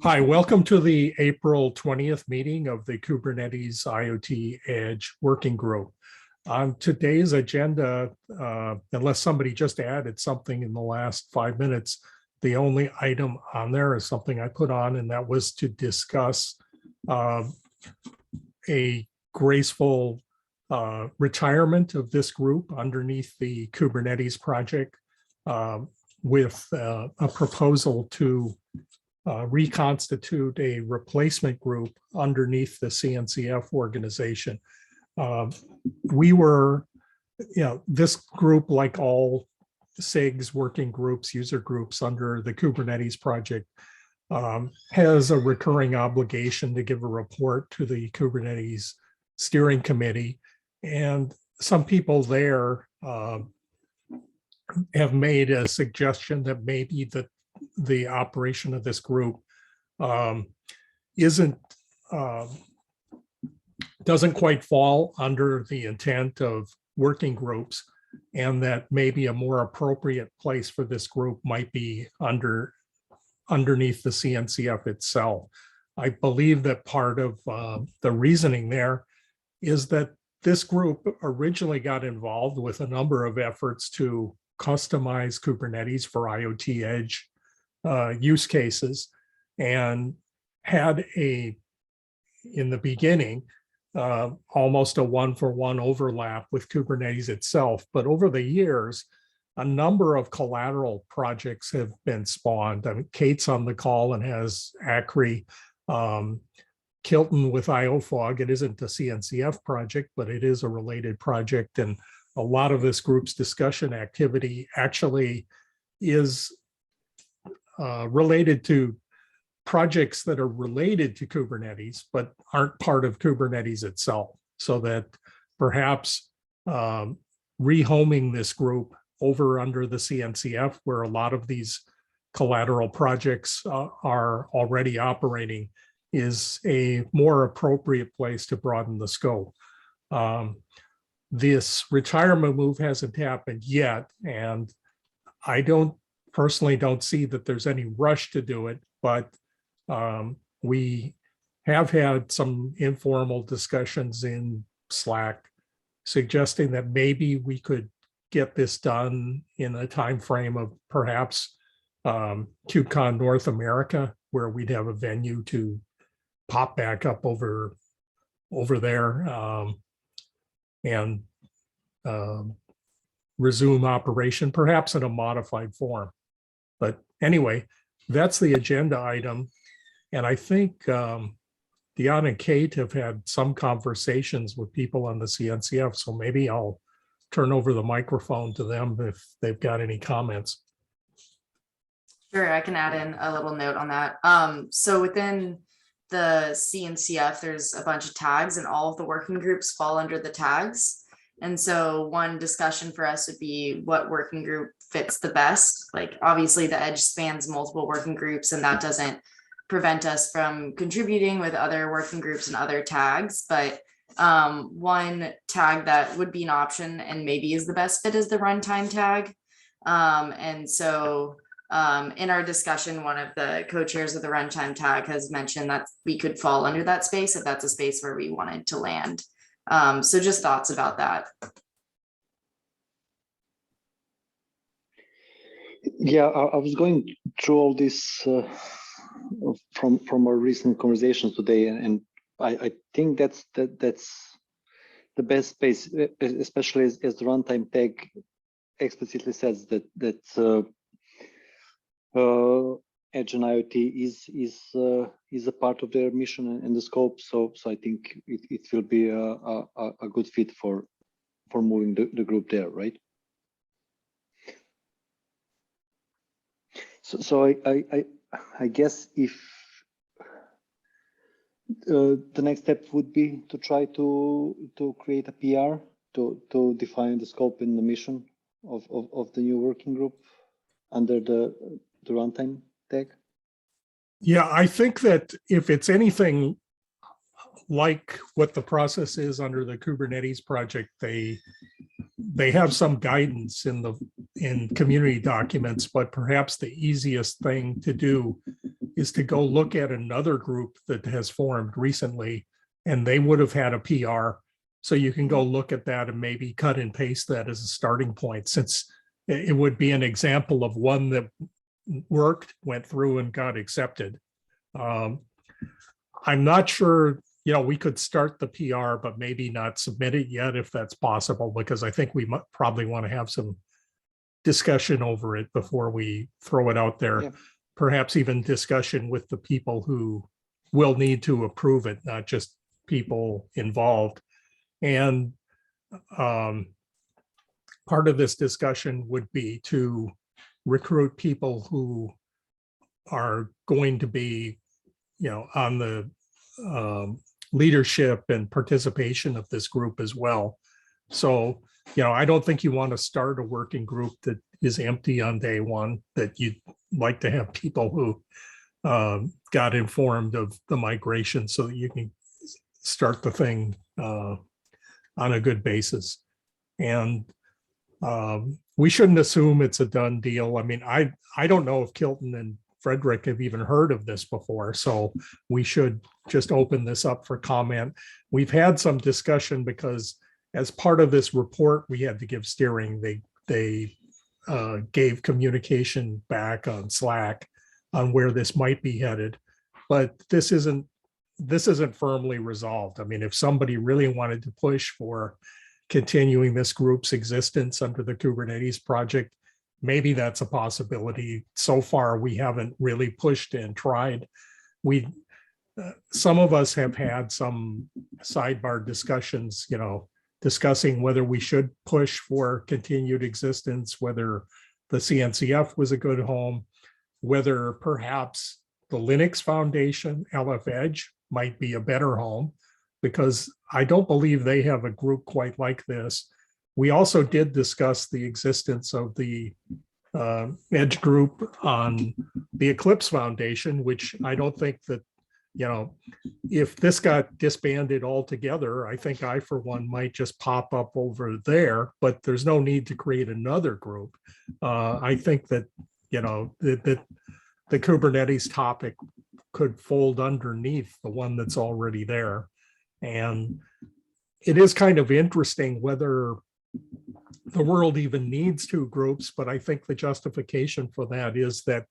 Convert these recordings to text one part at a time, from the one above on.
Hi, welcome to the April 20th meeting of the Kubernetes IoT Edge Working Group. On today's agenda, unless somebody just added something in the last 5 minutes, the only item on there is something I put on, and that was to discuss a graceful retirement of this group underneath the Kubernetes project with a proposal to reconstitute a replacement group underneath the CNCF organization. We were, this group, like all SIGs working groups, user groups under the Kubernetes project, has a recurring obligation to give a report to the Kubernetes steering committee. And some people there have made a suggestion that maybe the operation of this group doesn't quite fall under the intent of working groups, and that maybe a more appropriate place for this group might be underneath the CNCF itself. I believe that part of the reasoning there is that this group originally got involved with a number of efforts to customize Kubernetes for IoT Edge use cases, and had in the beginning, almost a one-for-one overlap with Kubernetes itself. But over the years, a number of collateral projects have been spawned. I mean, Kate's on the call and has Acri, Kilton with IOFOG. It isn't a CNCF project, but it is a related project. And a lot of this group's discussion activity actually is related to projects that are related to Kubernetes, but aren't part of Kubernetes itself. So that perhaps rehoming this group over under the CNCF, where a lot of these collateral projects are already operating, is a more appropriate place to broaden the scope. This retirement move hasn't happened yet, and I personally don't see that there's any rush to do it, but we have had some informal discussions in Slack suggesting that maybe we could get this done in a time frame of perhaps KubeCon North America, where we'd have a venue to pop back up over there and resume operation, perhaps in a modified form. But anyway, that's the agenda item. And I think Dion and Kate have had some conversations with people on the CNCF, so maybe I'll turn over the microphone to them if they've got any comments. Sure, I can add in a little note on that. So within the CNCF, there's a bunch of tags, and all of the working groups fall under the tags. And so one discussion for us would be what working group fits the best. Like, obviously the Edge spans multiple working groups, and that doesn't prevent us from contributing with other working groups and other tags. But one tag that would be an option and maybe is the best fit is the runtime tag. And so in our discussion, one of the co-chairs of the runtime tag has mentioned that we could fall under that space if that's a space where we wanted to land. So just thoughts about that. Yeah, I was going through all this from our recent conversations today, and I think that's the best space, especially as the runtime tag explicitly says that Edge and IoT is a part of their mission and the scope. So I think it will be a good fit for moving the group there, right? So I guess if the next step would be to try to create a PR to define the scope and the mission of the new working group under the runtime tag. Yeah, I think that if it's anything like what the process is under the Kubernetes project, they have some guidance in community documents, but perhaps the easiest thing to do is to go look at another group that has formed recently, and they would have had a PR. So you can go look at that and maybe cut and paste that as a starting point, since it would be an example of one that worked, went through and got accepted. I'm not sure, we could start the PR, but maybe not submit it yet if that's possible, because I think we probably want to have some discussion over it before we throw it out there. Yeah. Perhaps even discussion with the people who will need to approve it, not just people involved. And part of this discussion would be to recruit people who are going to be, on the leadership and participation of this group as well. So, I don't think you want to start a working group that is empty on day one, that you'd like to have people who got informed of the migration so that you can start the thing on a good basis. And we shouldn't assume it's a done deal. I mean, I don't know if Kilton and Frederick have even heard of this before, so we should just open this up for comment. We've had some discussion because as part of this report, we had to give steering. They gave communication back on Slack on where this might be headed, but this isn't firmly resolved. I mean, if somebody really wanted to push for continuing this group's existence under the Kubernetes project, maybe that's a possibility. So far, we haven't really pushed and tried. Some of us have had some sidebar discussions, discussing whether we should push for continued existence, whether the CNCF was a good home, whether perhaps the Linux Foundation, LF Edge, might be a better home, because I don't believe they have a group quite like this. We also did discuss the existence of the Edge group on the Eclipse Foundation, which I don't think that, if this got disbanded altogether, I think I, for one, might just pop up over there, but there's no need to create another group. I think that, that the Kubernetes topic could fold underneath the one that's already there. And it is kind of interesting whether the world even needs two groups, but I think the justification for that is that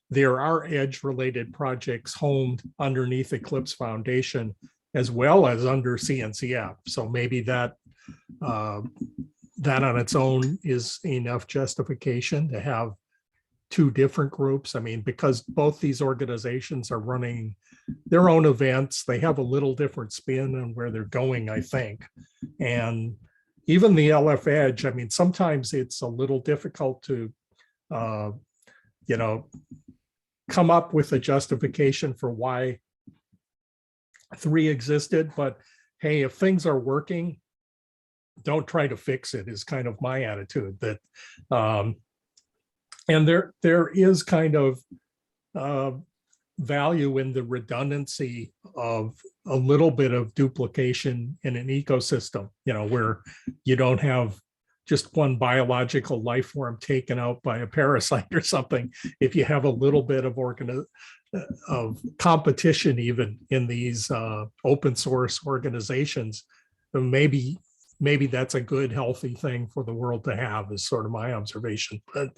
there are Edge related projects homed underneath Eclipse Foundation as well as under CNCF. So maybe that on its own is enough justification to have two different groups. I mean, because both these organizations are running their own events, they have a little different spin on where they're going, I think. And even the LF Edge, I mean, sometimes it's a little difficult to, come up with a justification for why 3 existed. But hey, if things are working, don't try to fix it, is kind of my attitude. That, and there is kind of value in the redundancy of a little bit of duplication in an ecosystem, where you don't have just one biological life form taken out by a parasite or something. If you have a little bit of competition even in these open source organizations, then maybe that's a good, healthy thing for the world to have, is sort of my observation. But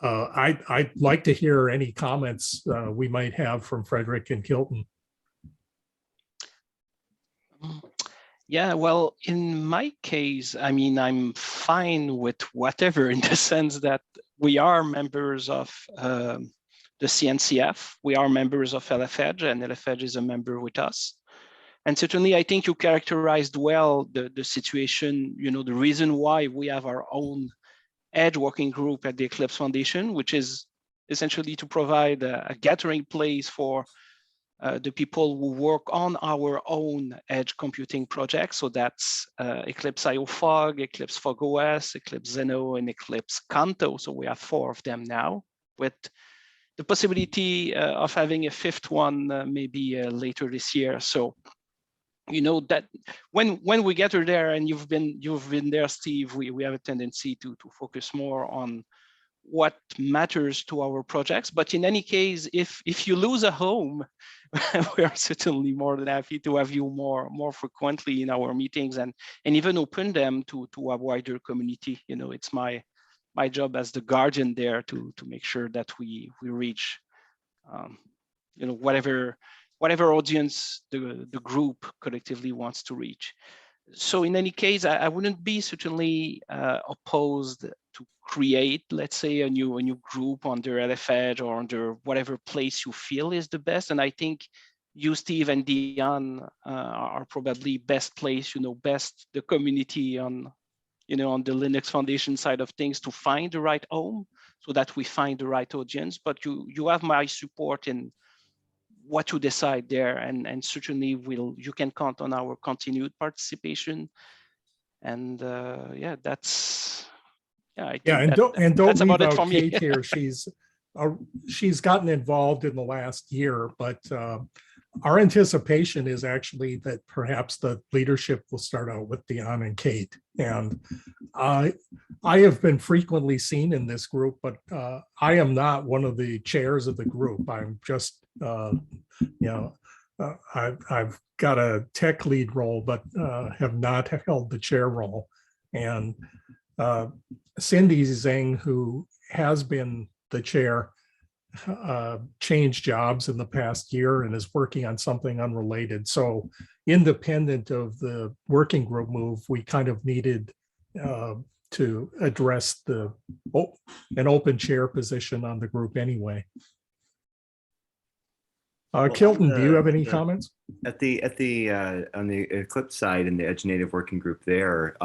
I'd like to hear any comments we might have from Frederick and Kilton. Yeah, well, in my case, I mean, I'm fine with whatever, in the sense that we are members of the CNCF, we are members of LF Edge, and LF Edge is a member with us. And certainly, I think you characterized well the situation, the reason why we have our own Edge working group at the Eclipse Foundation, which is essentially to provide a gathering place for the people who work on our own edge computing projects. So that's Eclipse IO Fog, Eclipse Fog OS, Eclipse Zeno, and Eclipse Canto. So we have 4 of them now, with the possibility of having a 5th one maybe later this year. So that when we get there, and you've been there, Steve, we have a tendency to focus more on what matters to our projects. But in any case, if you lose a home, we are certainly more than happy to have you more frequently in our meetings, and even open them to a wider community. You know, it's my job as the guardian there to make sure that we reach you know, whatever audience the group collectively wants to reach. So in any case, I wouldn't be certainly opposed to create, let's say, a new group under LF Edge or under whatever place you feel is the best. And I think you, Steve, and Diane are probably best placed, you know, best the community on, you know, on the Linux Foundation side of things to find the right home, so that we find the right audience. But you have my support in what you decide there, and certainly you can count on our continued participation. And yeah, that's I think and don't that's leave about it out for me. Kate here. She's gotten involved in the last year, but our anticipation is actually that perhaps the leadership will start out with Diane and Kate. And I have been frequently seen in this group, but I am not one of the chairs of the group. I'm just, I've got a tech lead role, but have not held the chair role. And Cindy Zhang, who has been the chair, changed jobs in the past year and is working on something unrelated. So independent of the working group move, we kind of needed to address an open chair position on the group anyway. Kilton, do you have any comments? On the Eclipse side and the Edge Native Working Group there,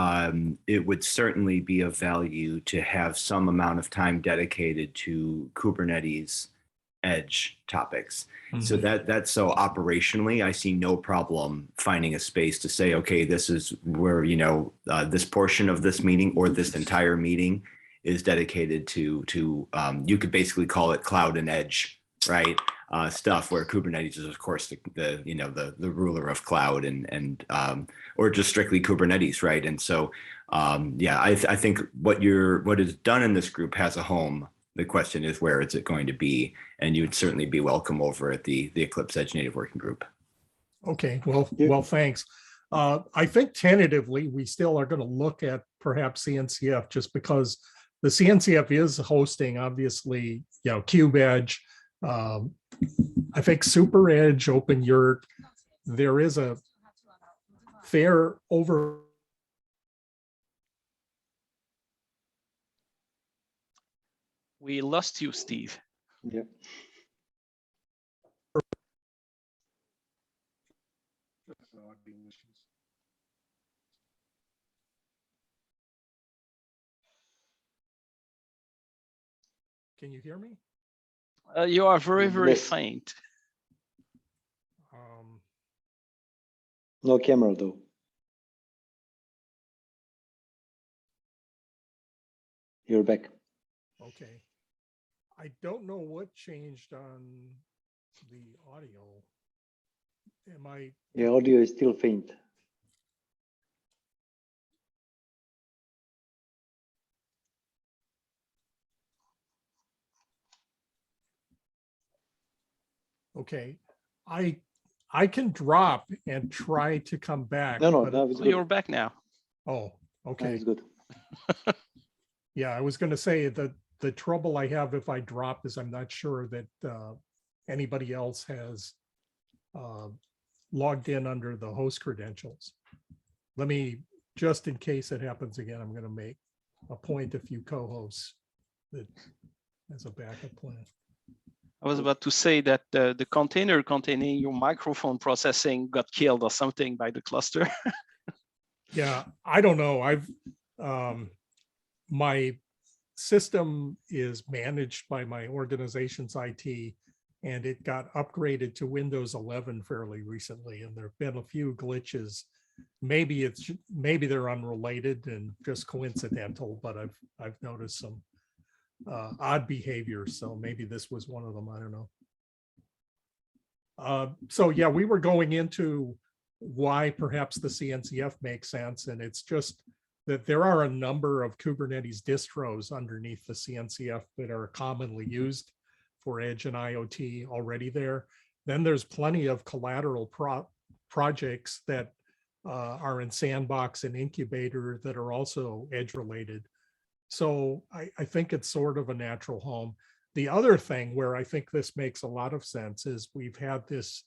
it would certainly be of value to have some amount of time dedicated to Kubernetes Edge topics. Mm-hmm. So so operationally, I see no problem finding a space to say, okay, this is where, you know, this portion of this meeting or this entire meeting is dedicated to you could basically call it cloud and edge, right? Stuff where Kubernetes is, of course, the ruler of cloud and or just strictly Kubernetes, right? And so, yeah, I think what is done in this group has a home. The question is, where is it going to be? And you would certainly be welcome over at the Eclipse Edge Native Working Group. Okay, well, thanks. I think tentatively we still are going to look at perhaps CNCF, just because the CNCF is hosting, obviously, you know, Cube Edge. I think Super Edge, Open Yurt, there is a fair over. We lost you, Steve. Yeah. Can you hear me? You are very faint. No camera though. You're back. Okay. I don't know what changed on the audio. Yeah, audio is still faint. Okay. I can drop and try to come back. No, you're back now. Oh, okay. That's good. Yeah, I was going to say that the trouble I have if I drop is I'm not sure that anybody else has logged in under the host credentials. Let me, just in case it happens again, I'm going to appoint a few co-hosts that as a backup plan. I was about to say that the container containing your microphone processing got killed or something by the cluster. Yeah, I don't know. My system is managed by my organization's IT, and it got upgraded to Windows 11 fairly recently, and there have been a few glitches. Maybe they're unrelated and just coincidental, but I've noticed some odd behavior, so maybe this was one of them. I don't know. So yeah, we were going into why perhaps the CNCF makes sense, and it's just that there are a number of Kubernetes distros underneath the CNCF that are commonly used for Edge and IoT already there. Then there's plenty of collateral projects that are in Sandbox and Incubator that are also Edge related. So I think it's sort of a natural home. The other thing where I think this makes a lot of sense is we've had this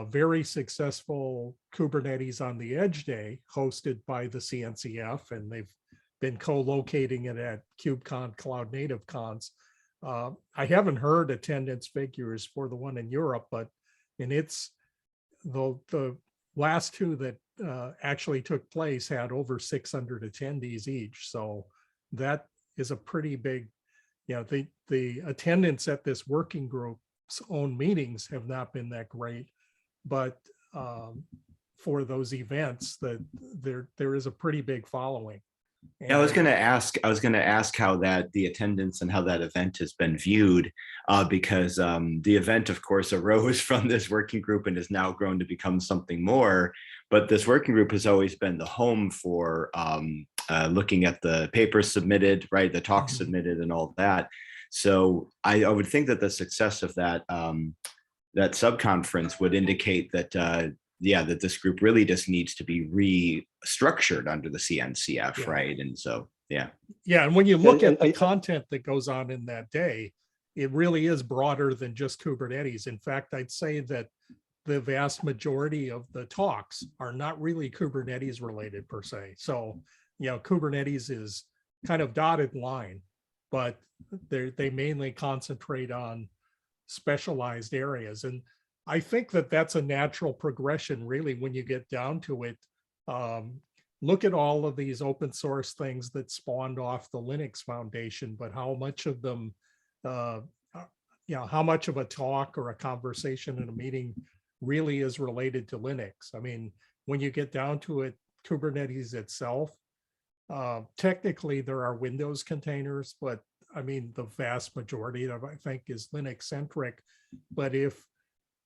very successful Kubernetes on the Edge Day hosted by the CNCF, and they've been co-locating it at KubeCon Cloud Native Cons. I haven't heard attendance figures for the one in Europe, but it's the last two that actually took place had over 600 attendees each. So that is a pretty big, the attendance at this working group's own meetings have not been that great, but for those events, that there is a pretty big following. Yeah, I was going to ask how the attendance and how that event has been viewed, because the event, of course, arose from this working group and has now grown to become something more. But this working group has always been the home for looking at the papers submitted, right, the talks submitted, and all that. So I would think that the success of that subconference would indicate that that this group really just needs to be restructured under the CNCF, right? And so, yeah. And when you look at the content that goes on in that day, it really is broader than just Kubernetes. In fact, I'd say that the vast majority of the talks are not really Kubernetes related per se. So, Kubernetes is kind of dotted line, but they mainly concentrate on specialized areas. And I think that that's a natural progression, really, when you get down to it. Look at all of these open source things that spawned off the Linux Foundation, but how much of them, how much of a talk or a conversation in a meeting really is related to Linux? I mean, when you get down to it, Kubernetes itself, technically there are Windows containers, but I mean, the vast majority of it, I think, is Linux centric. But if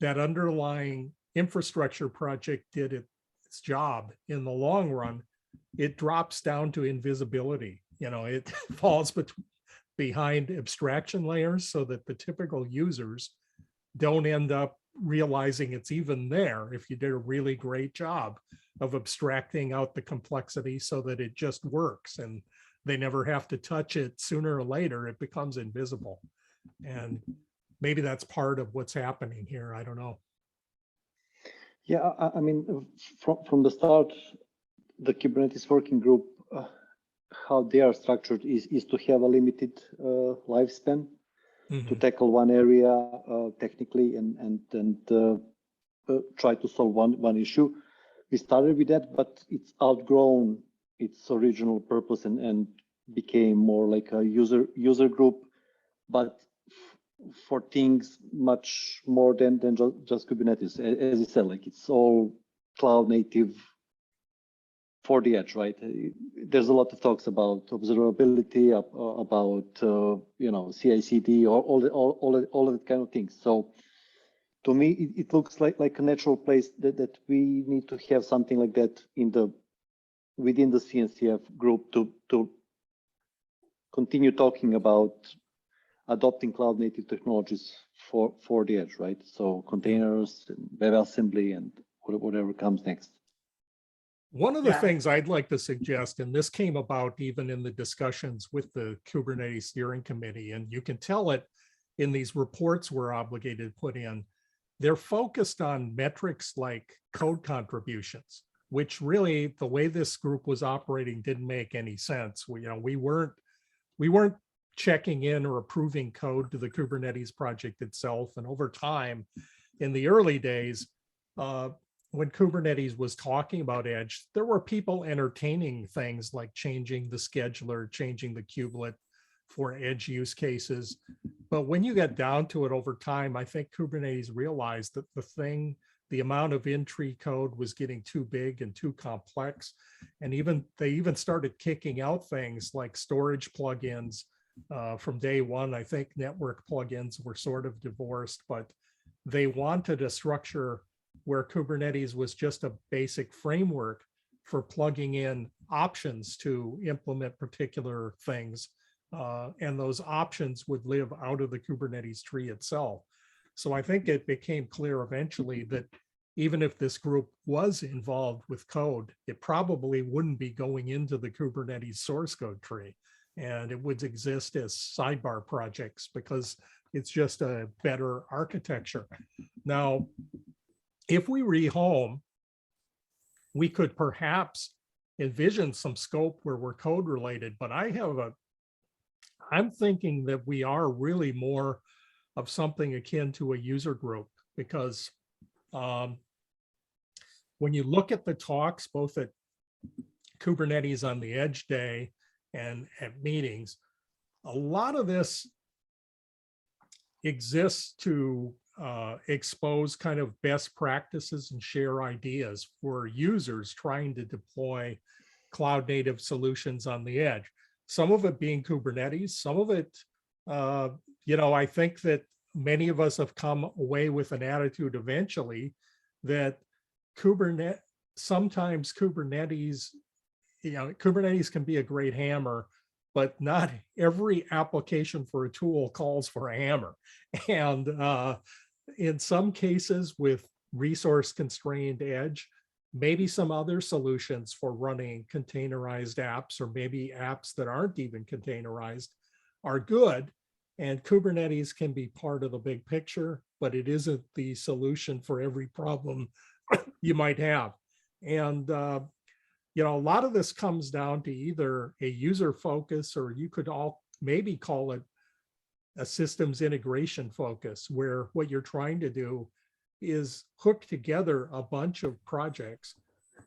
that underlying infrastructure project did its job in the long run, it drops down to invisibility. It falls behind abstraction layers so that the typical users don't end up realizing it's even there if you did a really great job of abstracting out the complexity so that it just works and they never have to touch it. Sooner or later, it becomes invisible. And maybe that's part of what's happening here. I don't know. Yeah, I mean, from the start, the Kubernetes working group, how they are structured is to have a limited lifespan, to tackle one area technically and try to solve one issue. We started with that, but it's outgrown its original purpose and became more like a user group, but for things much more than just Kubernetes. As you said, like it's all cloud native for the edge, right? There's a lot of talks about observability, about CI/CD, or all of that kind of things. So to me, it looks like a natural place that we need to have something like that within the CNCF group to continue talking about adopting cloud native technologies for the edge, right? So containers, and WebAssembly, and whatever comes next. One of the things I'd like to suggest, and this came about even in the discussions with the Kubernetes Steering Committee, and you can tell it in these reports we're obligated to put in, they're focused on metrics like code contributions, which really the way this group was operating didn't make any sense. We weren't checking in or approving code to the Kubernetes project itself. And over time, in the early days, when Kubernetes was talking about Edge, there were people entertaining things like changing the scheduler, changing the kubelet for Edge use cases. But when you get down to it over time, I think Kubernetes realized that the amount of in-tree code was getting too big and too complex. And they even started kicking out things like storage plugins. From day one, I think network plugins were sort of divorced, but they wanted a structure where Kubernetes was just a basic framework for plugging in options to implement particular things. And those options would live out of the Kubernetes tree itself. So I think it became clear eventually that even if this group was involved with code, it probably wouldn't be going into the Kubernetes source code tree. And it would exist as sidebar projects because it's just a better architecture. Now, if we rehome, we could perhaps envision some scope where we're code related, but I'm thinking that we are really more of something akin to a user group, because when you look at the talks, both at Kubernetes on the Edge Day and at meetings, a lot of this exists to expose kind of best practices and share ideas for users trying to deploy cloud native solutions on the edge. Some of it being Kubernetes, some of it, I think that many of us have come away with an attitude eventually that sometimes Kubernetes can be a great hammer, but not every application for a tool calls for a hammer. And in some cases with resource constrained edge, maybe some other solutions for running containerized apps, or maybe apps that aren't even containerized, are good. And Kubernetes can be part of the big picture, but it isn't the solution for every problem you might have. And a lot of this comes down to either a user focus, or you could maybe call it a systems integration focus, where what you're trying to do is hook together a bunch of projects,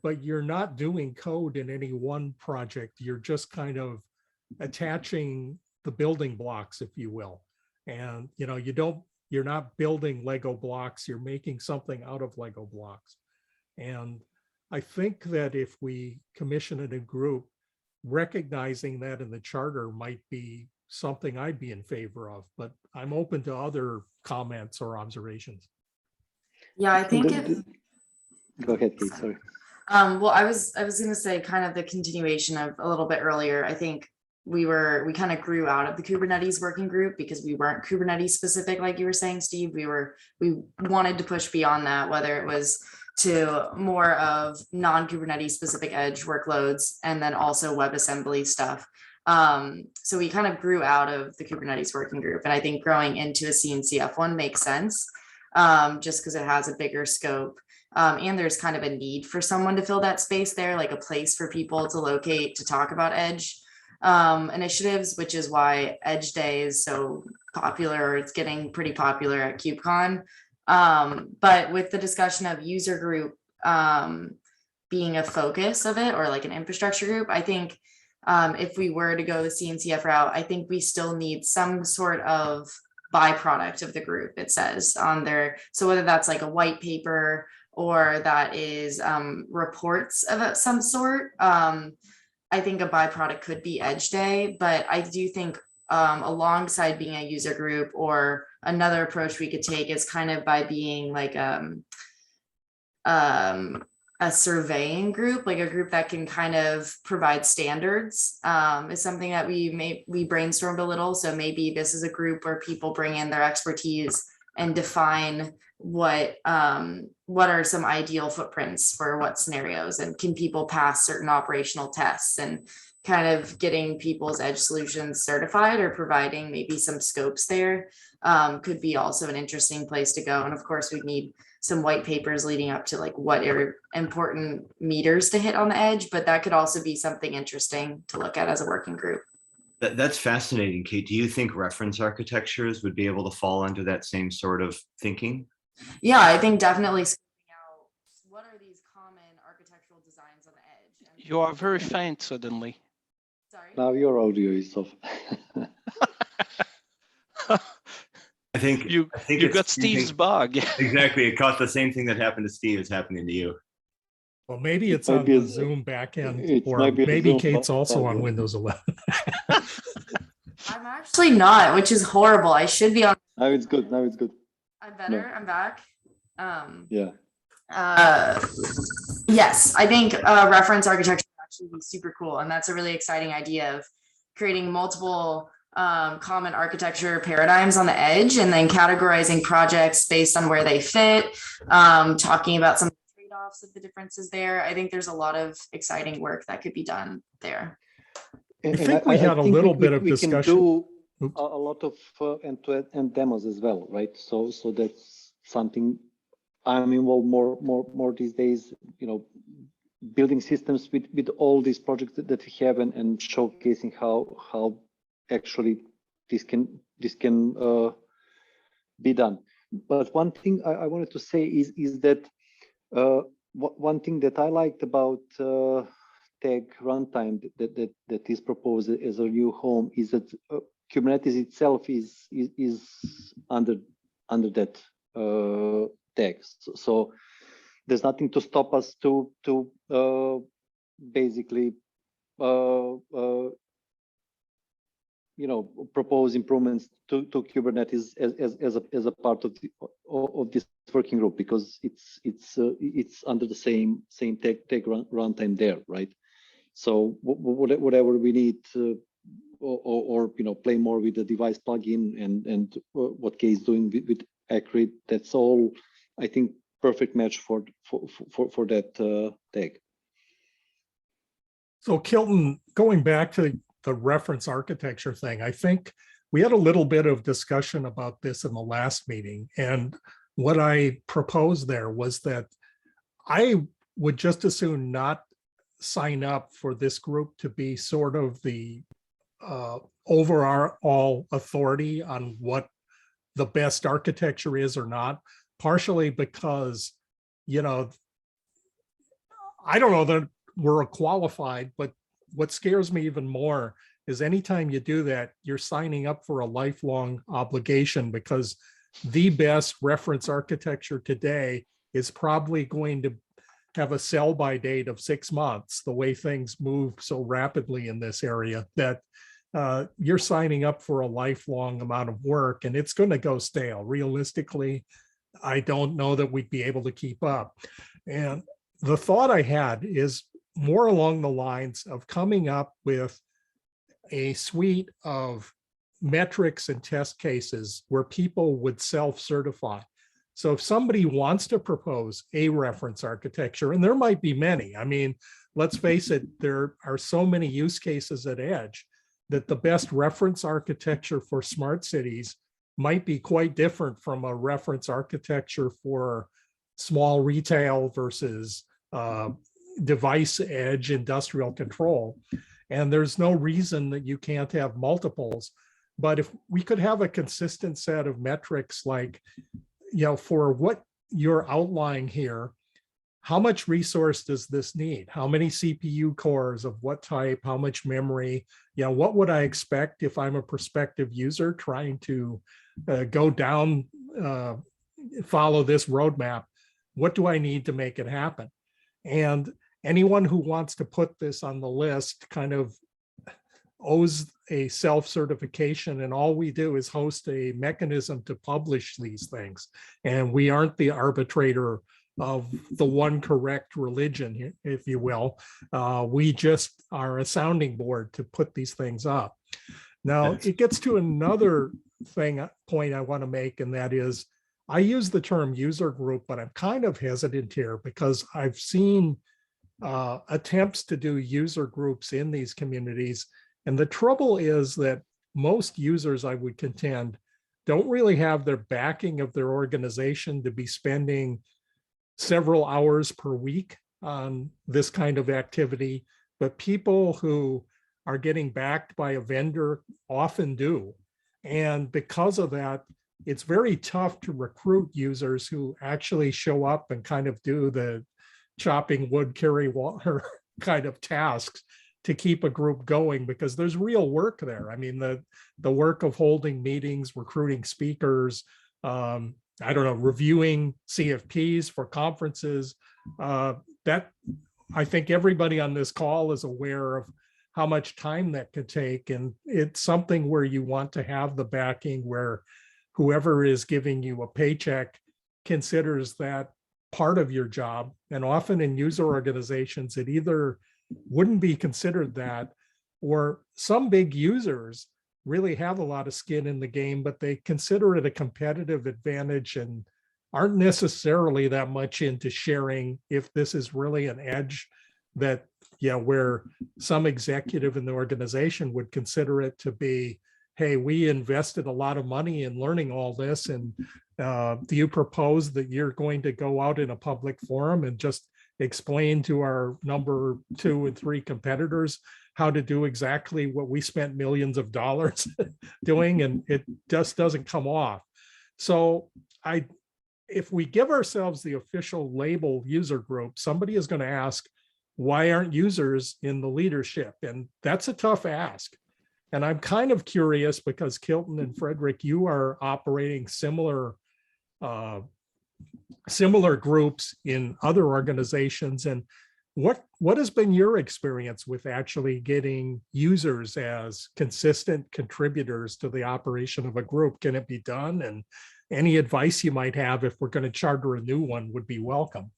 but you're not doing code in any one project. You're just kind of attaching the building blocks, if you will. And you're not building Lego blocks, you're making something out of Lego blocks. And I think that if we commission a new group, recognizing that in the charter might be something I'd be in favor of, but I'm open to other comments or observations. Yeah, I think Go ahead, Kate, sorry. Well, I was going to say kind of the continuation of a little bit earlier. I think we kind of grew out of the Kubernetes working group because we weren't Kubernetes specific, like you were saying, Steve. We wanted to push beyond that, whether it was to more of non-Kubernetes specific edge workloads, and then also WebAssembly stuff. So we kind of grew out of the Kubernetes working group, and I think growing into a CNCF one makes sense, just because it has a bigger scope. And there's kind of a need for someone to fill that space there, like a place for people to locate to talk about edge initiatives, which is why Edge Day is so popular, or it's getting pretty popular at KubeCon. But with the discussion of user group being a focus of it, or like an infrastructure group, I think if we were to go the CNCF route, I think we still need some sort of byproduct of the group, it says on there. So whether that's like a white paper, or that is reports of some sort, I think a byproduct could be Edge Day. But I do think alongside being a user group, or another approach we could take is kind of by being like a surveying group, like a group that can kind of provide standards, is something that we brainstormed a little. So maybe this is a group where people bring in their expertise and define what are some ideal footprints for what scenarios, and can people pass certain operational tests, and kind of getting people's edge solutions certified, or providing maybe some scopes there could be also an interesting place to go. And of course, we need some white papers leading up to like what are important meters to hit on the edge, but that could also be something interesting to look at as a working group. That's fascinating, Kate. Do you think reference architectures would be able to fall under that same sort of thinking? Yeah, I think definitely scoping out what are these common architectural designs on the edge. And You are very faint suddenly. sorry. Now your audio is off. I think You it's got Steve's bug. Exactly. It caused the same thing that happened to Steve is happening to you. Well, maybe it's might on be the a- Zoom backend, it or might be a maybe Zoom Kate's also on bug. Windows 11. I'm actually not, which is horrible. I should be on. Now it's good. Now it's good. I'm better. I'm back. Yeah. Yes, I think reference architecture would actually be super cool. And that's a really exciting idea of creating multiple common architecture paradigms on the edge and then categorizing projects based on where they fit, talking about some trade-offs of the differences there. I think there's a lot of exciting work that could be done there. I think we had a little bit of discussion. We can do a lot of end-to-end demos as well, right? So that's something I'm involved more these days, you know, building systems with all these projects that we have and showcasing how actually this can be done. But one thing I wanted to say is that one thing that I liked about tag runtime that is proposed as a new home is that Kubernetes itself is under that tag. So there's nothing to stop us to basically you know, propose improvements to Kubernetes as a part of this working group, because it's under the same tag runtime there, right? So whatever we need or you know, play more with the device plugin and what Kay is doing with Accurate, that's all I think perfect match for that tag. So Kilton, going back to the reference architecture thing, I think we had a little bit of discussion about this in the last meeting. And what I proposed there was that I would just as soon not sign up for this group to be sort of the overall authority on what the best architecture is or not, partially because, you know, I don't know that we're qualified, but what scares me even more is anytime you do that, you're signing up for a lifelong obligation, because the best reference architecture today is probably going to have a sell-by date of 6 months, the way things move so rapidly in this area, that you're signing up for a lifelong amount of work and it's going to go stale. Realistically, I don't know that we'd be able to keep up. And the thought I had is more along the lines of coming up with a suite of metrics and test cases where people would self-certify. So if somebody wants to propose a reference architecture, and there might be many, I mean, let's face it, there are so many use cases at Edge that the best reference architecture for smart cities might be quite different from a reference architecture for small retail versus device edge industrial control. And there's no reason that you can't have multiples. But if we could have a consistent set of metrics, like, you know, for what you're outlining here, how much resource does this need? How many CPU cores of what type? How much memory? You know, what would I expect if I'm a prospective user trying to go down, follow this roadmap? What do I need to make it happen? And anyone who wants to put this on the list kind of owes a self-certification, and all we do is host a mechanism to publish these things. And we aren't the arbitrator of the one correct religion, if you will. We just are a sounding board to put these things up. Now, it gets to another point I want to make, and that is, I use the term user group, but I'm kind of hesitant here because I've seen attempts to do user groups in these communities. And the trouble is that most users, I would contend, don't really have their backing of their organization to be spending several hours per week on this kind of activity. But people who are getting backed by a vendor often do. And because of that, it's very tough to recruit users who actually show up and kind of do the chopping wood, carry water kind of tasks to keep a group going, because there's real work there. I mean, the work of holding meetings, recruiting speakers, I don't know, reviewing CFPs for conferences, that I think everybody on this call is aware of how much time that could take. And it's something where you want to have the backing where whoever is giving you a paycheck considers that part of your job. And often in user organizations, it either wouldn't be considered that, or some big users really have a lot of skin in the game, but they consider it a competitive advantage and aren't necessarily that much into sharing if this is really an edge that, where some executive in the organization would consider it to be, hey, we invested a lot of money in learning all this, and do you propose that you're going to go out in a public forum and just explain to our number 2 and 3 competitors how to do exactly what we spent millions of dollars doing, and it just doesn't come off. So if we give ourselves the official label user group, somebody is going to ask, why aren't users in the leadership? And that's a tough ask. And I'm kind of curious because Kilton and Frederick, you are operating similar groups in other organizations. And what has been your experience with actually getting users as consistent contributors to the operation of a group? Can it be done? And any advice you might have if we're going to charter a new one would be welcome.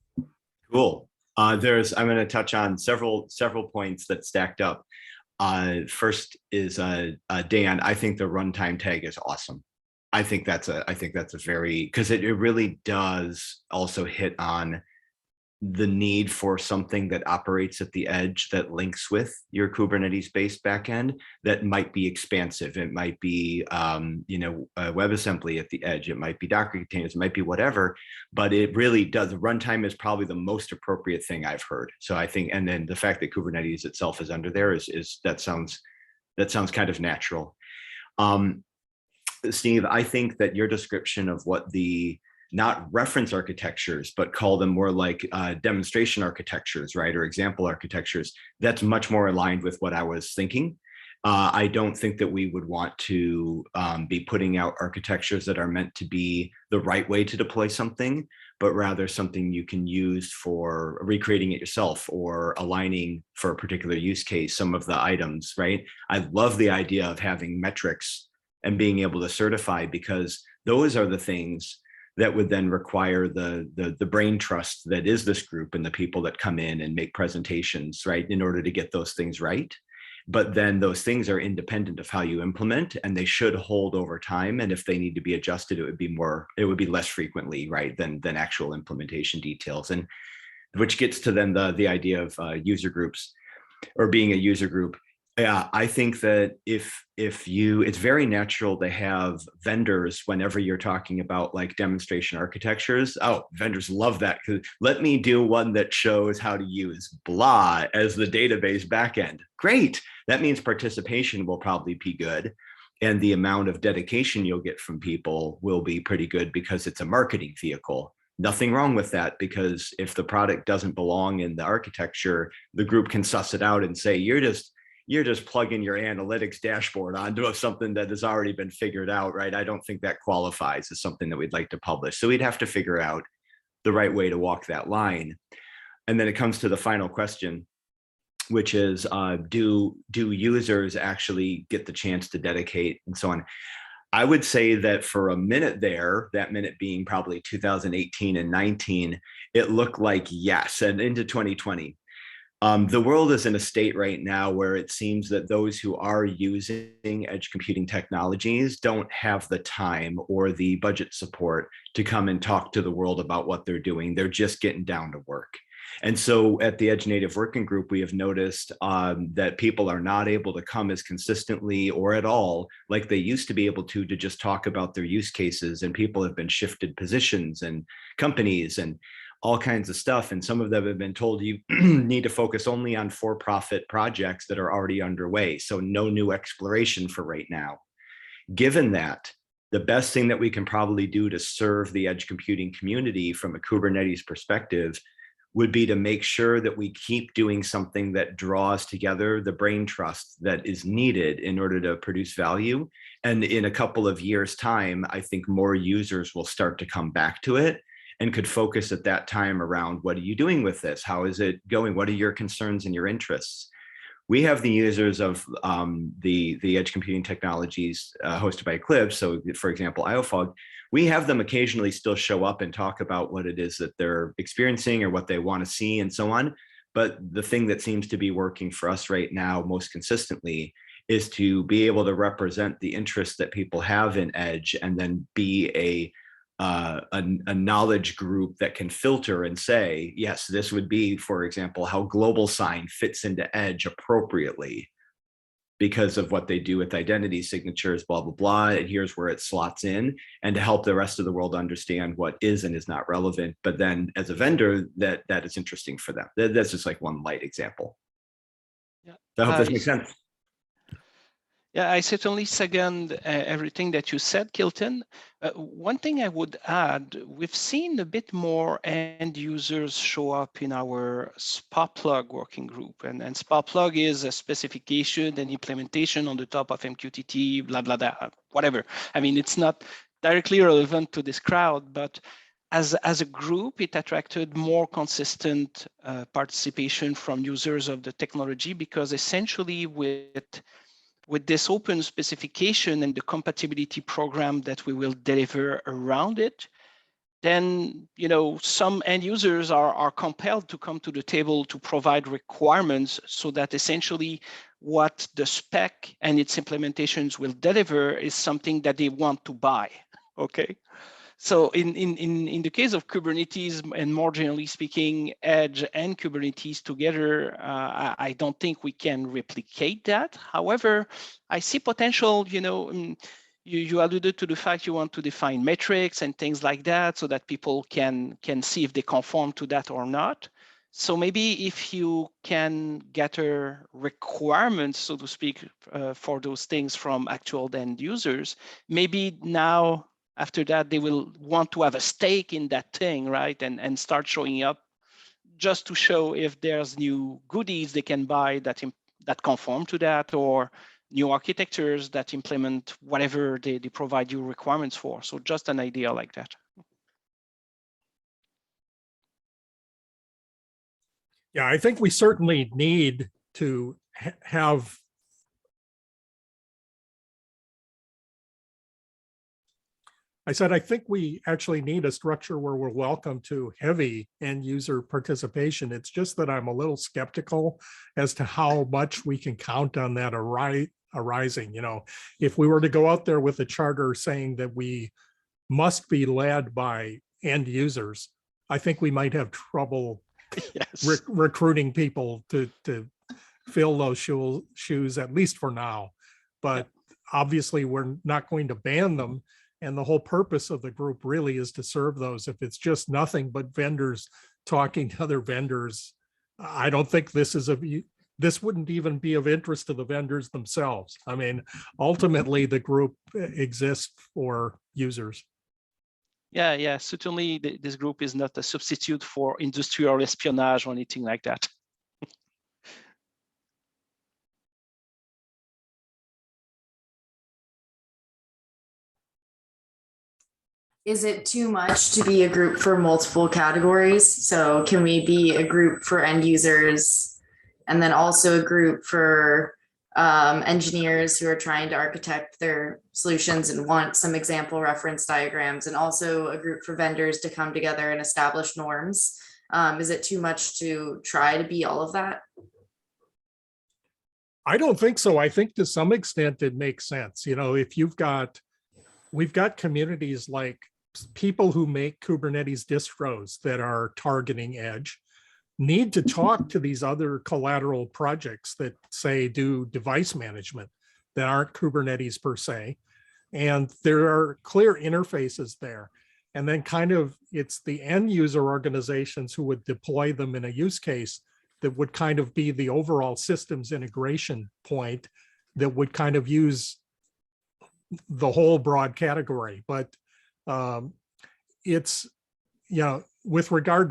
Cool. I'm going to touch on several points that stacked up. First is Dan. I think the runtime tag is awesome. I think that's a very, because it really does also hit on the need for something that operates at the edge that links with your Kubernetes-based backend that might be expansive. It might be, WebAssembly at the edge. It might be Docker containers. It might be whatever. But it really does. Runtime is probably the most appropriate thing I've heard. So I think, and then the fact that Kubernetes itself is under there is that sounds kind of natural. Steve, I think that your description of what the not reference architectures, but call them more like demonstration architectures, right? Or example architectures. That's much more aligned with what I was thinking. I don't think that we would want to be putting out architectures that are meant to be the right way to deploy something, but rather something you can use for recreating it yourself or aligning for a particular use case, some of the items, right? I love the idea of having metrics and being able to certify, because those are the things that would then require the brain trust that is this group and the people that come in and make presentations, right, in order to get those things right. But then those things are independent of how you implement, and they should hold over time. And if they need to be adjusted, it would be less frequently, right, than actual implementation details. And which gets to then the idea of user groups or being a user group. Yeah, I think that it's very natural to have vendors whenever you're talking about like demonstration architectures. Oh, vendors love that. Let me do one that shows how to use blah as the database backend. Great. That means participation will probably be good. And the amount of dedication you'll get from people will be pretty good because it's a marketing vehicle. Nothing wrong with that, because if the product doesn't belong in the architecture, the group can suss it out and say, you're just plugging your analytics dashboard onto something that has already been figured out, right? I don't think that qualifies as something that we'd like to publish. So we'd have to figure out the right way to walk that line. And then it comes to the final question, which is, do users actually get the chance to dedicate and so on? I would say that for a minute there, that minute being probably 2018 and 19, it looked like yes, and into 2020. The world is in a state right now where it seems that those who are using edge computing technologies don't have the time or the budget support to come and talk to the world about what they're doing. They're just getting down to work. And so at the Edge Native Working Group, we have noticed that people are not able to come as consistently or at all like they used to be able to just talk about their use cases. And people have been shifted positions and companies and all kinds of stuff. And some of them have been told you need to focus only on for-profit projects that are already underway. So no new exploration for right now. Given that, the best thing that we can probably do to serve the edge computing community from a Kubernetes perspective would be to make sure that we keep doing something that draws together the brain trust that is needed in order to produce value. And in a couple of years' time, I think more users will start to come back to it and could focus at that time around, what are you doing with this? How is it going? What are your concerns and your interests? We have the users of the edge computing technologies hosted by Eclipse. So for example, IOFOG, we have them occasionally still show up and talk about what it is that they're experiencing or what they want to see and so on. But the thing that seems to be working for us right now most consistently is to be able to represent the interests that people have in Edge and then be a knowledge group that can filter and say, yes, this would be, for example, how global sign fits into Edge appropriately because of what they do with identity signatures, blah, blah, blah, and here's where it slots in, and to help the rest of the world understand what is and is not relevant. But then as a vendor, that is interesting for them. That's just like one light example. Yeah. So I hope this makes sense. Yeah, I certainly second everything that you said, Kilton. One thing I would add, we've seen a bit more end users show up in our Sparplug working group. And Sparplug is a specification and implementation on the top of MQTT, blah, blah, blah, whatever. I mean, it's not directly relevant to this crowd, but as a group, it attracted more consistent participation from users of the technology, because essentially with this open specification and the compatibility program that we will deliver around it, then some end users are compelled to come to the table to provide requirements so that essentially what the spec and its implementations will deliver is something that they want to buy. Okay. So in the case of Kubernetes, and more generally speaking, Edge and Kubernetes together, I don't think we can replicate that. However, I see potential, you alluded to the fact you want to define metrics and things like that so that people can see if they conform to that or not. So maybe if you can gather requirements, so to speak, for those things from actual end users, maybe now, after that, they will want to have a stake in that thing, right? And start showing up just to show if there's new goodies they can buy that conform to that, or new architectures that implement whatever they provide you requirements for. So just an idea like that. Yeah, I think we certainly need to have I said, I think we actually need a structure where we're welcome to heavy end user participation. It's just that I'm a little skeptical as to how much we can count on that arising. If we were to go out there with a charter saying that we must be led by end users, I think we might have trouble yes. recruiting people to fill those shoes, at least for now. But obviously, we're not going to ban them. And the whole purpose of the group really is to serve those. If it's just nothing but vendors talking to other vendors, I don't think this wouldn't even be of interest to the vendors themselves. I mean, ultimately, the group exists for users. Yeah, certainly this group is not a substitute for industrial espionage or anything like that. Is it too much to be a group for multiple categories? So can we be a group for end users and then also a group for engineers who are trying to architect their solutions and want some example reference diagrams, and also a group for vendors to come together and establish norms? Is it too much to try to be all of that? I don't think so. I think to some extent it makes sense. If we've got communities like people who make Kubernetes distros that are targeting Edge need to talk to these other collateral projects that say do device management that aren't Kubernetes per se. And there are clear interfaces there. And then it's the end user organizations who would deploy them in a use case that would kind of be the overall systems integration point that would kind of use the whole broad category. But it's, with regard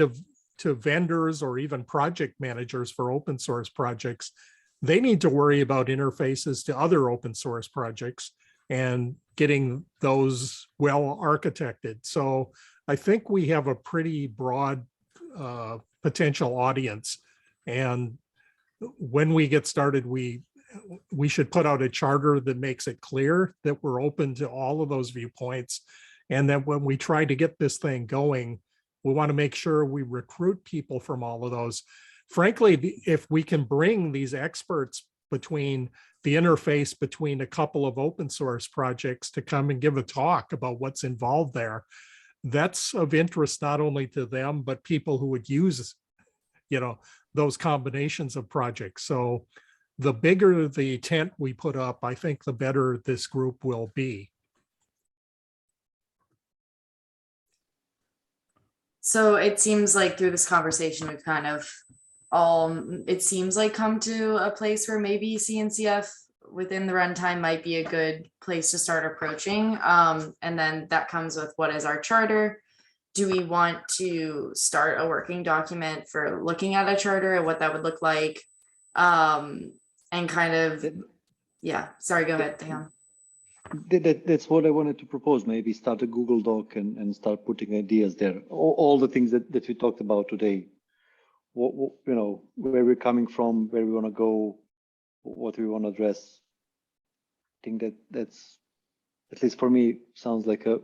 to vendors or even project managers for open source projects, they need to worry about interfaces to other open source projects and getting those well architected. So I think we have a pretty broad potential audience. And when we get started, we should put out a charter that makes it clear that we're open to all of those viewpoints. And that when we try to get this thing going, we want to make sure we recruit people from all of those. Frankly, if we can bring these experts between the interface between a couple of open source projects to come and give a talk about what's involved there, that's of interest not only to them, but people who would use, those combinations of projects. So the bigger the tent we put up, I think the better this group will be. So it seems like through this conversation, we've kind of it seems like come to a place where maybe CNCF within the runtime might be a good place to start approaching. And then that comes with what is our charter? Do we want to start a working document for looking at a charter and what that would look like? And kind of, yeah, sorry, go ahead, Tehan. That's what I wanted to propose. Maybe start a Google Doc and start putting ideas there. All the things that we talked about today. Where we're coming from, where we want to go, what we want to address. I think that's, at least for me, sounds like a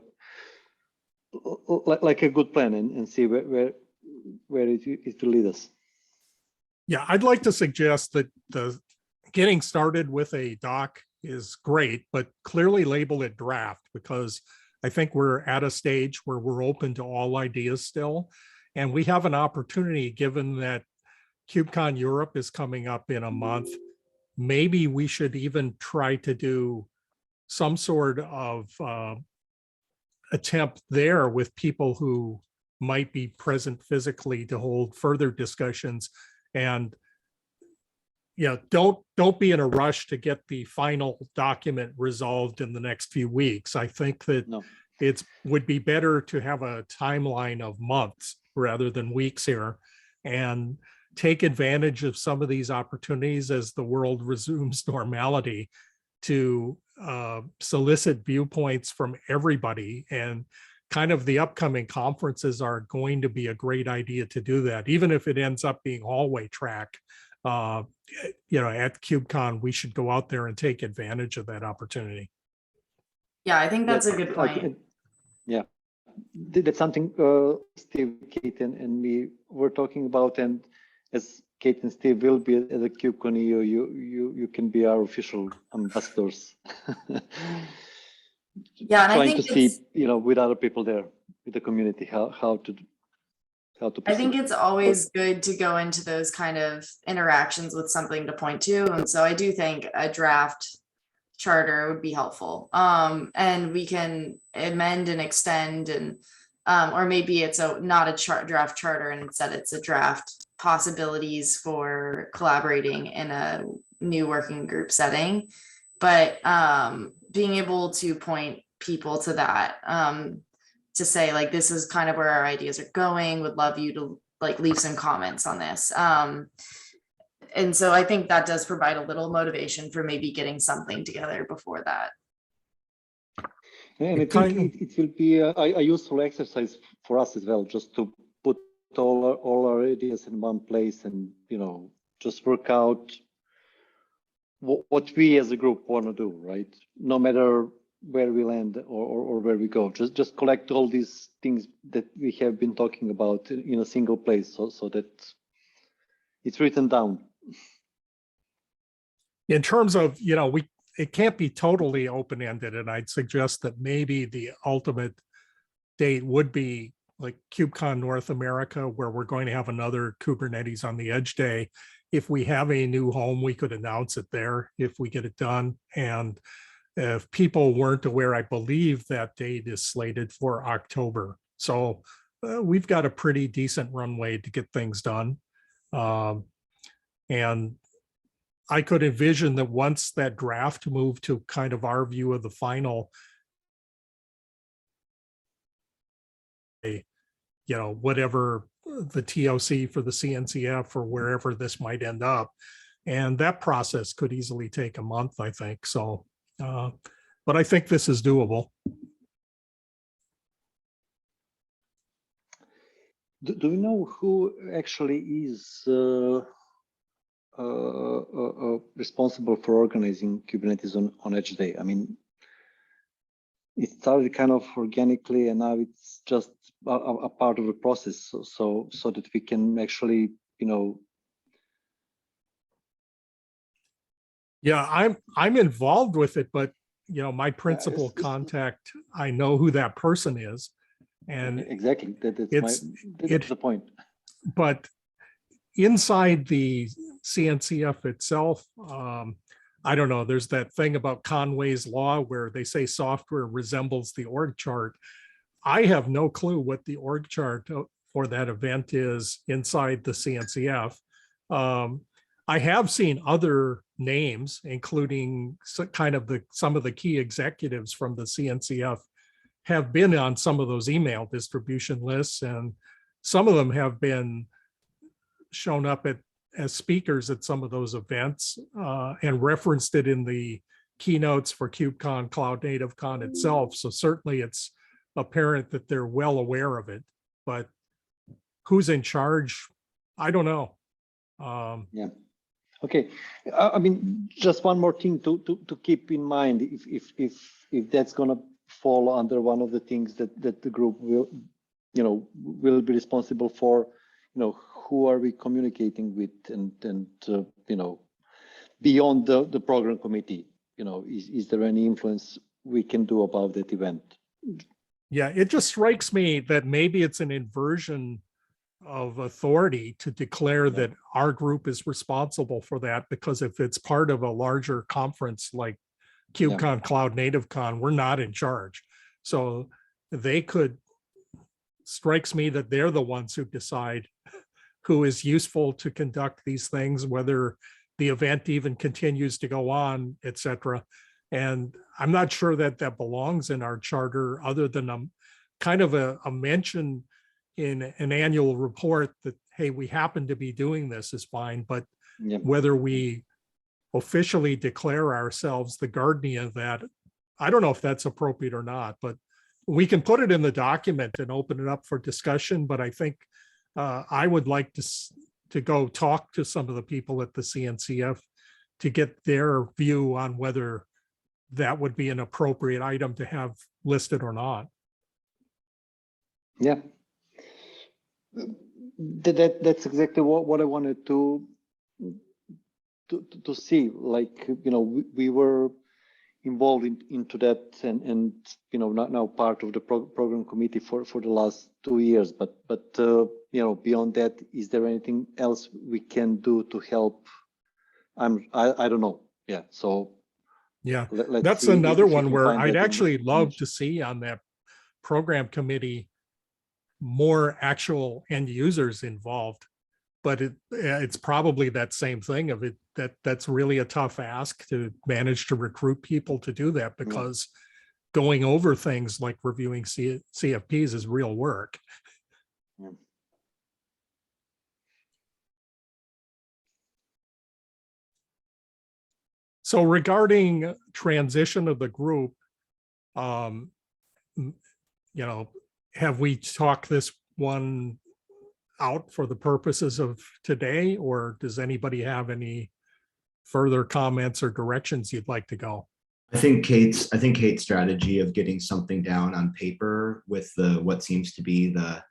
good plan, and see where it will lead us. Yeah, I'd like to suggest that the getting started with a doc is great, but clearly label it draft, because I think we're at a stage where we're open to all ideas still. And we have an opportunity, given that KubeCon Europe is coming up in a month. Maybe we should even try to do some sort of attempt there with people who might be present physically to hold further discussions. And don't be in a rush to get the final document resolved in the next few weeks. I think that it would be better to have a timeline of months rather than weeks here, and take advantage of some of these opportunities as the world resumes normality to solicit viewpoints from everybody. And kind of the upcoming conferences are going to be a great idea to do that, even if it ends up being hallway track. At KubeCon, we should go out there and take advantage of that opportunity. Yeah, I think that's a good point. Yeah, that's something Steve, Kate, and me were talking about. And as Kate and Steve will be at the KubeCon EU, you can be our official ambassadors. Yeah, and trying to see, with other people there, with the community, how to proceed. I think it's always good to go into those kind of interactions with something to point to. And so I do think a draft charter would be helpful. And we can amend and extend, and or maybe it's not a draft charter, and instead it's a draft possibilities for collaborating in a new working group setting. But being able to point people to that, to say, like, this is kind of where our ideas are going, would love you to leave some comments on this. And so I think that does provide a little motivation for maybe getting something together before that. And I think it will be a useful exercise for us as well, just to put all our ideas in one place, and just work out what we as a group want to do, right? No matter where we land or where we go, just collect all these things that we have been talking about in a single place, so that it's written down. In terms of, it can't be totally open-ended, and I'd suggest that maybe the ultimate date would be like KubeCon North America, where we're going to have another Kubernetes on the Edge day. If we have a new home, we could announce it there if we get it done. And if people weren't aware, I believe that date is slated for October. So we've got a pretty decent runway to get things done. And I could envision that once that draft moved to kind of our view of the final, whatever the TOC for the CNCF or wherever this might end up. And that process could easily take a month, I think. So, but I think this is doable. Do we know who actually is responsible for organizing Kubernetes on Edge Day. I mean, it started kind of organically, and now it's just a part of the process. So that we can actually, Yeah, I'm involved with it, but my principal it's- contact, I know who that person is. And exactly that's it's the point. but inside the CNCF itself, I don't know, there's that thing about Conway's law where they say software resembles the org chart. I have no clue what the org chart for that event is inside the CNCF. I have seen other names, including some of the key executives from the CNCF have been on some of those email distribution lists, and some of them have been shown up as speakers at some of those events and referenced it in the keynotes for KubeCon, Cloud Native Con itself. So certainly it's apparent that they're well aware of it, but who's in charge? I don't know. Yeah. Okay. I mean, just one more thing to keep in mind, if that's going to fall under one of the things that the group will be responsible for, who are we communicating with, and beyond the program committee, is there any influence we can do about that event? Yeah, it just strikes me that maybe it's an inversion of authority to declare that our group is responsible for that, because if it's part of a larger conference like KubeCon, Cloud Native Con, we're not in charge. So they could, strikes me that they're the ones who decide who is useful to conduct these things, whether the event even continues to go on, etc. And I'm not sure that that belongs in our charter, other than kind of a mention in an annual report that, hey, we happen to be doing this is fine, but whether we officially declare ourselves the guardian of that, I don't know if that's appropriate or not, but we can put it in the document and open it up for discussion. But I think I would like to go talk to some of the people at the CNCF to get their view on whether that would be an appropriate item to have listed or not. Yeah. That's exactly what I wanted to see. Like, we were involved into that, and not now part of the program committee for the last 2 years, but beyond that, is there anything else we can do to help? I don't know. Yeah, so yeah, let's that's see another if we one can where find I'd that actually love information. to see on that program committee more actual end users involved, but it's probably that same thing of it, that's really a tough ask to manage to recruit people to do that, because going over things like reviewing CFPs is real work. Yeah. So regarding transition of the group, have we talked this one out for the purposes of today, or does anybody have any further comments or directions you'd like to go? I think Kate's strategy of getting something down on paper with what seems to be the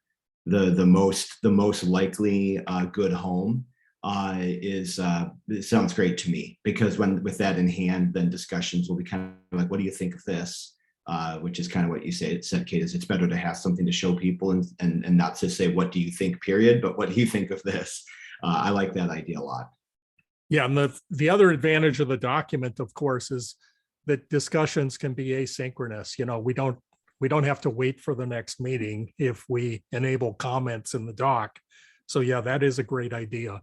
most likely good home it sounds great to me, because with that in hand, then discussions will be kind of like, what do you think of this? Which is kind of what you said, Kate, is it's better to have something to show people and not to say, what do you think, period, but what do you think of this? I like that idea a lot. Yeah, and the other advantage of the document, of course, is that discussions can be asynchronous. We don't have to wait for the next meeting if we enable comments in the doc. So yeah, that is a great idea.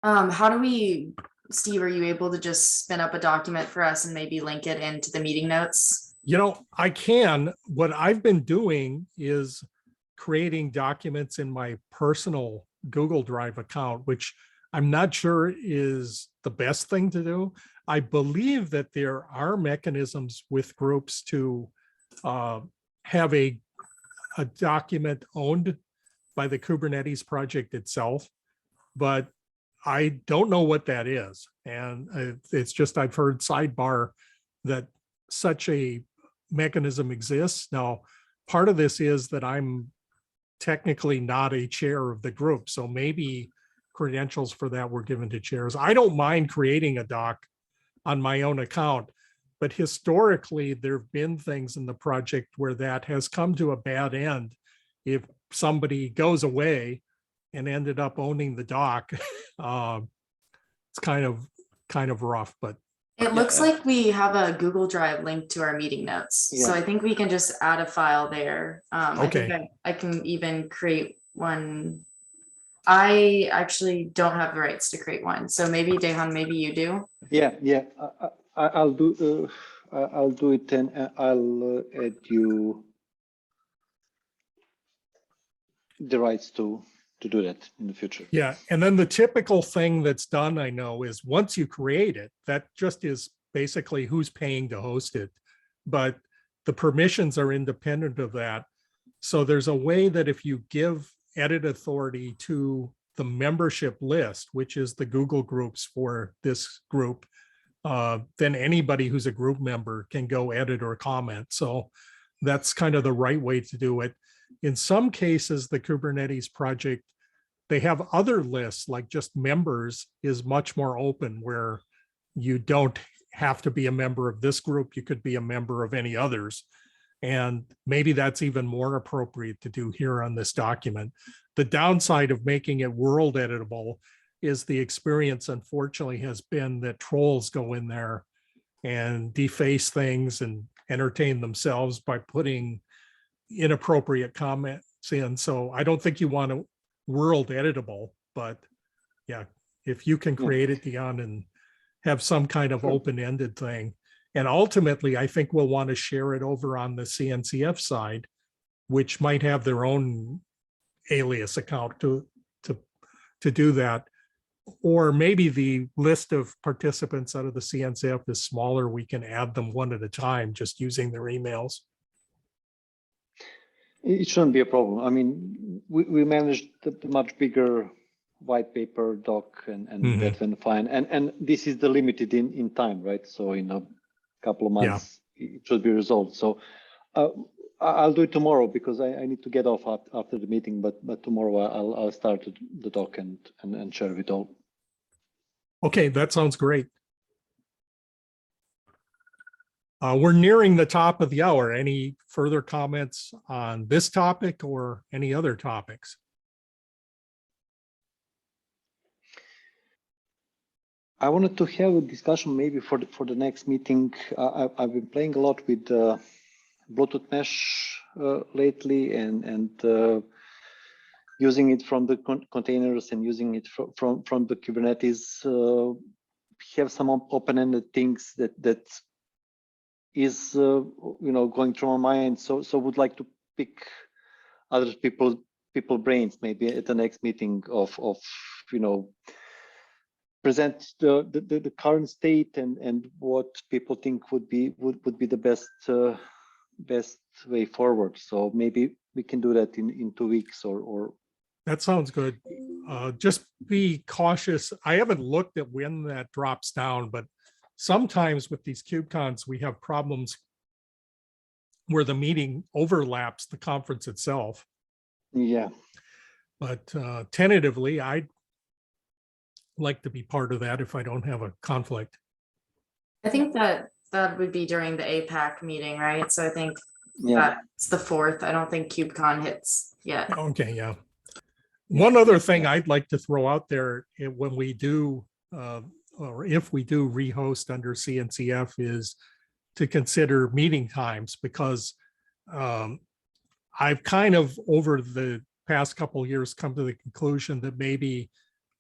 How do we, Steve, are you able to just spin up a document for us and maybe link it into the meeting notes? I can. What I've been doing is creating documents in my personal Google Drive account, which I'm not sure is the best thing to do. I believe that there are mechanisms with groups to have a document owned by the Kubernetes project itself, but I don't know what that is. And it's just, I've heard sidebar that such a mechanism exists. Now, part of this is that I'm technically not a chair of the group, so maybe credentials for that were given to chairs. I don't mind creating a doc on my own account, but historically there have been things in the project where that has come to a bad end. If somebody goes away and ended up owning the doc, it's kind of rough, but It looks like we have a Google Drive linked to our meeting notes. So Yeah. I think we can just add a file there. I think Okay. I can even create one. I actually don't have the rights to create one. So maybe Dehan, maybe you do. Yeah, yeah. I'll do. I'll do it, and I'll add you the rights to do that in the future. yeah. And then the typical thing that's done, I know, is once you create it, that just is basically who's paying to host it. But the permissions are independent of that. So there's a way that if you give edit authority to the membership list, which is the Google groups for this group, then anybody who's a group member can go edit or comment. So that's kind of the right way to do it. In some cases, the Kubernetes project, they have other lists, like just members is much more open, where you don't have to be a member of this group. You could be a member of any others. And maybe that's even more appropriate to do here on this document. The downside of making it world editable is the experience, unfortunately, has been that trolls go in there and deface things and entertain themselves by putting inappropriate comments in. So I don't think you want to world editable, but yeah, if you can create it, Dion, and have some kind of open-ended thing. And ultimately, I think we'll want to share it over on the CNCF side, which might have their own alias account to do that. Or maybe the list of participants out of the CNCF is smaller. We can add them one at a time, just using their emails. It shouldn't be a problem. I mean, we managed the much bigger white paper doc, and that went fine. And this is the limited in time, right? So in a couple of months, it should be resolved. So I'll do it tomorrow, because I need to get off after the meeting. But tomorrow I'll start the doc and share it all. Okay, that sounds great. We're nearing the top of the hour. Any further comments on this topic or any other topics? I wanted to have a discussion maybe for the next meeting. I've been playing a lot with Bluetooth mesh lately, and using it from the containers and using it from the Kubernetes. Have some open-ended things that is going through my mind. So would like to pick other people brains maybe at the next meeting of present the current state and what people think would be the best way forward. So maybe we can do that in 2 weeks or. That sounds good. Just be cautious. I haven't looked at when that drops down, but sometimes with these KubeCons, we have problems where the meeting overlaps the conference itself. Yeah. But tentatively, I'd like to be part of that if I don't have a conflict. I think that would be during the APAC meeting, right? So I think Yeah. that's the 4th. I don't think KubeCon hits yet. Okay, yeah. One other thing I'd like to throw out there when we do, or if we do rehost under CNCF, is to consider meeting times, because I've kind of over the past couple of years come to the conclusion that maybe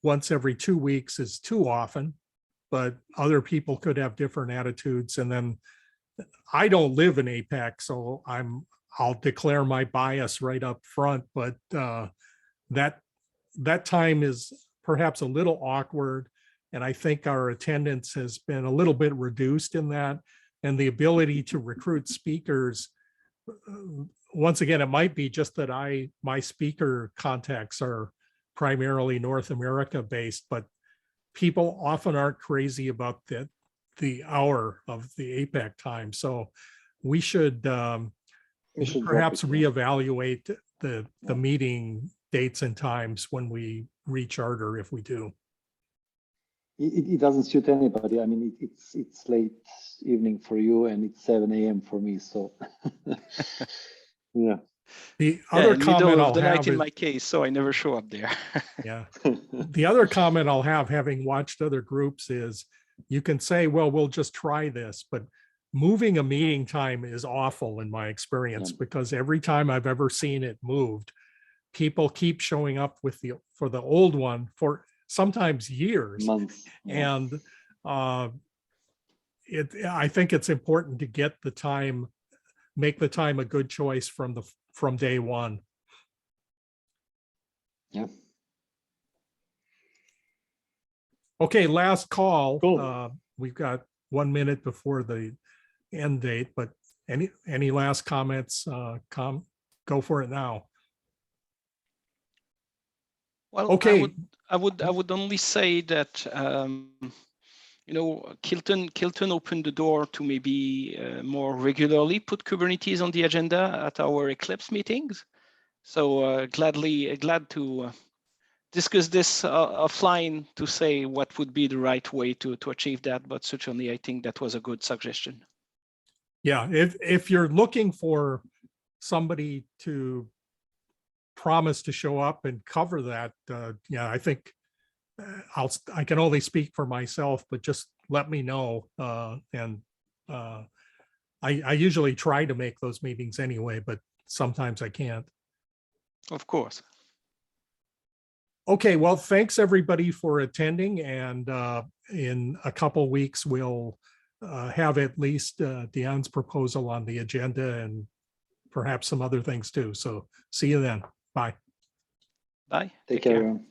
once every 2 weeks is too often, but other people could have different attitudes. And then I don't live in APAC, so I'll declare my bias right up front, but that time is perhaps a little awkward. And I think our attendance has been a little bit reduced in that, and the ability to recruit speakers once again, it might be just that my speaker contacts are primarily North America based, but people often aren't crazy about the hour of the APAC time. So we should drop perhaps it, yeah. reevaluate the meeting dates and times when we recharter, if we do. It doesn't suit anybody. I mean, it's late evening for you and it's 7 a.m. for me. So yeah. The other middle comment of I'll the night have in is, my case, so I never show up there. yeah. The other comment I'll have, having watched other groups, is you can say, well, we'll just try this, but moving a meeting time is awful in my experience, because every time I've ever seen it moved, people keep showing up for the old one for sometimes years. Months. Yeah. And I think it's important to get the time, make the time a good choice from day one. Yeah. Okay, last call. Cool. We've got 1 minute before the end date, but any last comments? Go for it now. Well, Okay. I would only say that you know, Kilton opened the door to maybe more regularly put Kubernetes on the agenda at our Eclipse meetings. So glad to discuss this offline to say what would be the right way to achieve that. But certainly, I think that was a good suggestion. Yeah, if you're looking for somebody to promise to show up and cover that, yeah, I think I can only speak for myself, but just let me know. And I usually try to make those meetings anyway, but sometimes I can't. Of course. Okay, well, thanks everybody for attending. And in a couple weeks, we'll have at least Deanne's proposal on the agenda and perhaps some other things too. So see you then. Bye. Bye. Take care, everyone.